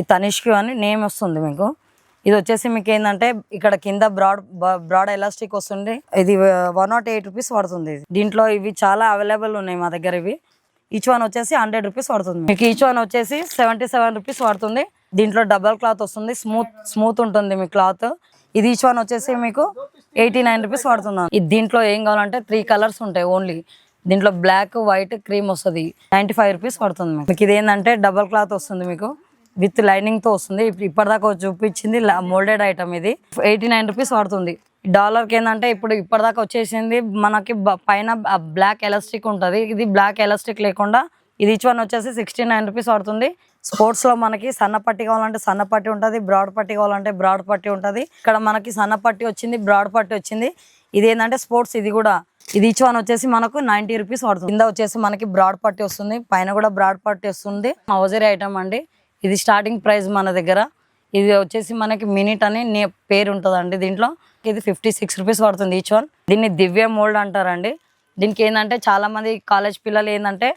ఈ తనిష్క్ అని నేమ్ వస్తుంది మీకు. ఇది వచ్చేసి మీకు ఏంటంటే ఇక్కడ కింద బ్రాడ్ ఎలాస్టిక్ వస్తుంది. ఇది 108 రూపీస్ పడుతుంది. దీంట్లో ఇవి చాలా అవైలబుల్ ఉన్నాయి మా దగ్గర. ఇవి ఈచ్ వన్ వచ్చేసి 100 రూపీస్ పడుతుంది మీకు. ఈచ్ వన్ వచ్చేసి 77 రూపీస్ పడుతుంది. దీంట్లో డబల్ క్లాత్ వస్తుంది, స్మూత్ ఉంటుంది మీ క్లాత్. ఇది ఈచ్ వన్ వచ్చేసి మీకు 89 రూపీస్ పడుతుంది. ఇది దీంట్లో ఏం కావాలంటే 3 కలర్స్ ఉంటాయి ఓన్లీ. దీంట్లో బ్లాక్, వైట్, క్రీమ్ వస్తుంది. 95 రూపీస్ పడుతుంది మీకు. ఇది ఏంటంటే డబల్ క్లాత్ వస్తుంది మీకు, విత్ లైనింగ్ తో వస్తుంది. ఇప్పటిదాకా చూపించింది మోల్డెడ్ ఐటమ్. ఇది 89 రూపీస్ పడుతుంది. డాలర్కి ఏంటంటే ఇప్పటిదాకా వచ్చేసింది మనకి పైన బ్లాక్ ఎలాస్టిక్ ఉంటుంది. ఇది బ్లాక్ ఎలాస్టిక్ లేకుండా ఇది ఈచ్ వన్ వచ్చేసి 69 రూపీస్ పడుతుంది. స్పోర్ట్స్ లో మనకి సన్న పట్టి కావాలంటే సన్న పట్టి ఉంటుంది, బ్రాడ్ పట్టి కావాలంటే బ్రాడ్ పట్టి ఉంటుంది. ఇక్కడ మనకి సన్న పట్టి వచ్చింది, బ్రాడ్ పట్టి వచ్చింది. ఇది ఏంటంటే స్పోర్ట్స్. ఇది కూడా ఇది ఈచ్ వన్ వచ్చేసి మనకు 90 రూపీస్ పడుతుంది. కింద వచ్చేసి మనకి బ్రాడ్ పట్టి వస్తుంది, పైన కూడా బ్రాడ్ పట్టి వస్తుంది. హౌజరీ ఐటమ్ అండి. ఇది స్టార్టింగ్ ప్రైస్ మన దగ్గర. ఇది వచ్చేసి మనకి మినిట్ అని పేరు ఉంటుందండి దీంట్లో. ఇది 56 రూపీస్ పడుతుంది ఈచ్ వన్. దీన్ని దివ్య మోల్డ్ అంటారండి. దీనికి ఏంటంటే చాలా మంది కాలేజ్ పిల్లలు ఏంటంటే